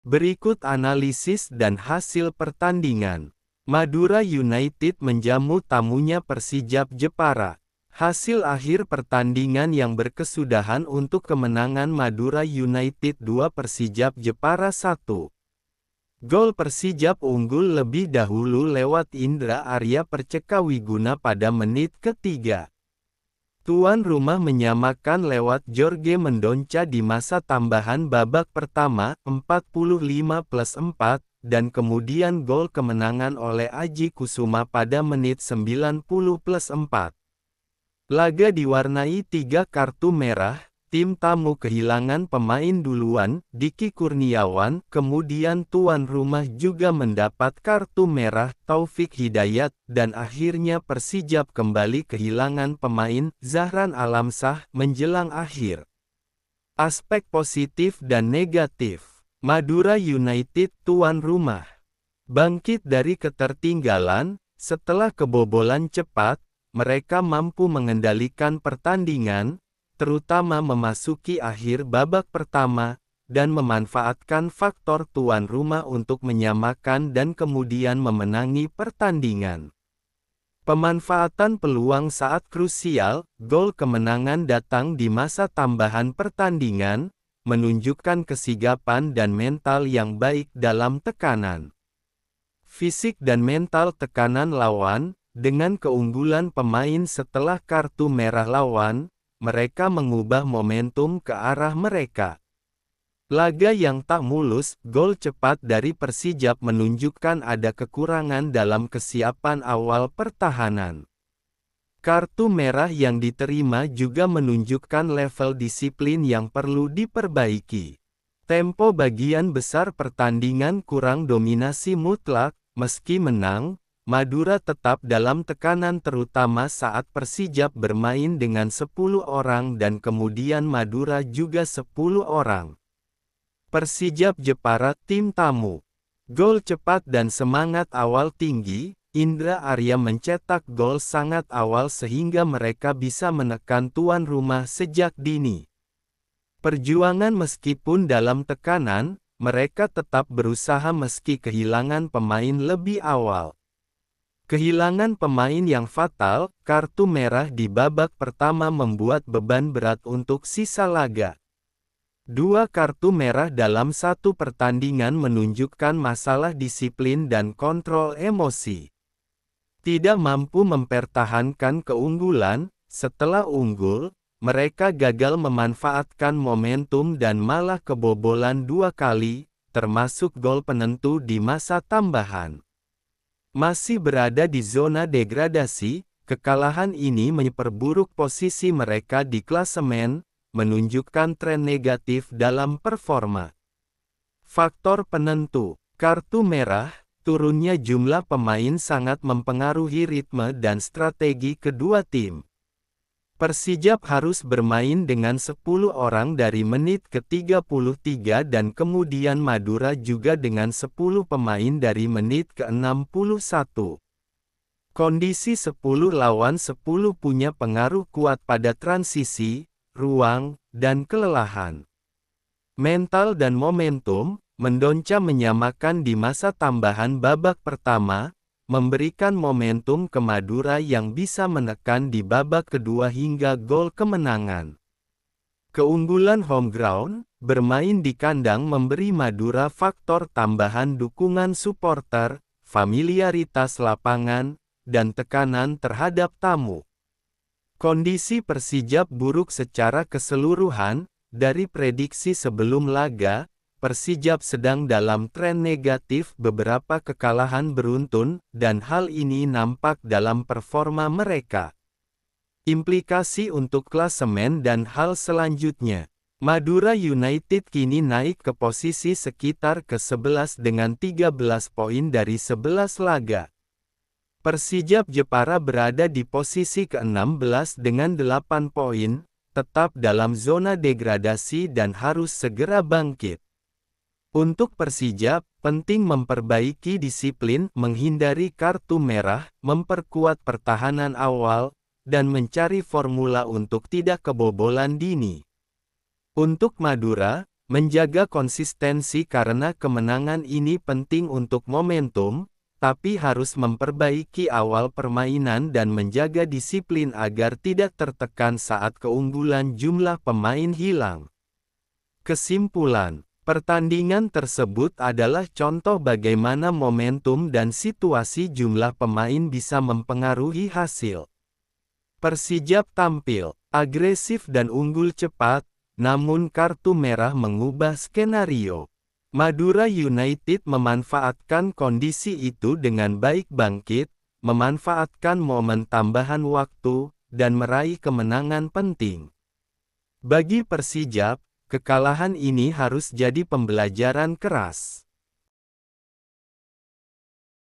Berikut analisis dan hasil pertandingan. Madura United menjamu tamunya Persijap Jepara. Hasil akhir pertandingan yang berkesudahan untuk kemenangan Madura United 2 Persijap Jepara 1. Gol Persijap unggul lebih dahulu lewat Indra Arya Percekawiguna pada menit ke-3. Tuan rumah menyamakan lewat Jorge Mendonca di masa tambahan babak pertama, 45+4, dan kemudian gol kemenangan oleh Aji Kusuma pada menit 90+4. Laga diwarnai 3 kartu merah, tim tamu kehilangan pemain duluan, Diki Kurniawan, kemudian tuan rumah juga mendapat kartu merah, Taufik Hidayat, dan akhirnya Persijap kembali kehilangan pemain, Zahran Alamsah, menjelang akhir. Aspek positif dan negatif. Madura United tuan rumah bangkit dari ketertinggalan, setelah kebobolan cepat, mereka mampu mengendalikan pertandingan, terutama memasuki akhir babak pertama, dan memanfaatkan faktor tuan rumah untuk menyamakan dan kemudian memenangi pertandingan. Pemanfaatan peluang saat krusial, gol kemenangan datang di masa tambahan pertandingan, menunjukkan kesigapan dan mental yang baik dalam tekanan fisik dan mental tekanan lawan. Dengan keunggulan pemain setelah kartu merah lawan, mereka mengubah momentum ke arah mereka. Laga yang tak mulus, gol cepat dari Persijap menunjukkan ada kekurangan dalam kesiapan awal pertahanan. Kartu merah yang diterima juga menunjukkan level disiplin yang perlu diperbaiki. Tempo bagian besar pertandingan kurang dominasi mutlak, meski menang, Madura tetap dalam tekanan terutama saat Persijap bermain dengan 10 orang dan kemudian Madura juga 10 orang. Persijap Jepara tim tamu. Gol cepat dan semangat awal tinggi, Indra Arya mencetak gol sangat awal sehingga mereka bisa menekan tuan rumah sejak dini. Perjuangan meskipun dalam tekanan, mereka tetap berusaha meski kehilangan pemain lebih awal. Kehilangan pemain yang fatal, kartu merah di babak pertama membuat beban berat untuk sisa laga. 2 kartu merah dalam satu pertandingan menunjukkan masalah disiplin dan kontrol emosi. Tidak mampu mempertahankan keunggulan, setelah unggul, mereka gagal memanfaatkan momentum dan malah kebobolan 2 kali, termasuk gol penentu di masa tambahan. Masih berada di zona degradasi, kekalahan ini memperburuk posisi mereka di klasemen, menunjukkan tren negatif dalam performa. Faktor penentu, kartu merah, turunnya jumlah pemain sangat mempengaruhi ritme dan strategi kedua tim. Persijap harus bermain dengan 10 orang dari menit ke-33 dan kemudian Madura juga dengan 10 pemain dari menit ke-61. Kondisi 10 lawan 10 punya pengaruh kuat pada transisi, ruang, dan kelelahan. Mental dan momentum, Mendonca menyamakan di masa tambahan babak pertama, memberikan momentum ke Madura yang bisa menekan di babak kedua hingga gol kemenangan. Keunggulan home ground, bermain di kandang memberi Madura faktor tambahan dukungan supporter, familiaritas lapangan, dan tekanan terhadap tamu. Kondisi Persijap buruk secara keseluruhan, dari prediksi sebelum laga, Persijap sedang dalam tren negatif beberapa kekalahan beruntun, dan hal ini nampak dalam performa mereka. Implikasi untuk klasemen dan hal selanjutnya. Madura United kini naik ke posisi sekitar ke-11 dengan 13 poin dari 11 laga. Persijap Jepara berada di posisi ke-16 dengan 8 poin, tetap dalam zona degradasi dan harus segera bangkit. Untuk Persijap, penting memperbaiki disiplin, menghindari kartu merah, memperkuat pertahanan awal, dan mencari formula untuk tidak kebobolan dini. Untuk Madura, Menjaga konsistensi karena kemenangan ini penting untuk momentum, tapi harus memperbaiki awal permainan dan menjaga disiplin agar tidak tertekan saat keunggulan jumlah pemain hilang. Kesimpulan, pertandingan tersebut adalah contoh bagaimana momentum dan situasi jumlah pemain bisa mempengaruhi hasil. Persijap tampil agresif dan unggul cepat, namun kartu merah mengubah skenario. Madura United memanfaatkan kondisi itu dengan baik bangkit, memanfaatkan momen tambahan waktu, dan meraih kemenangan penting. Bagi Persijap, kekalahan ini harus jadi pembelajaran keras.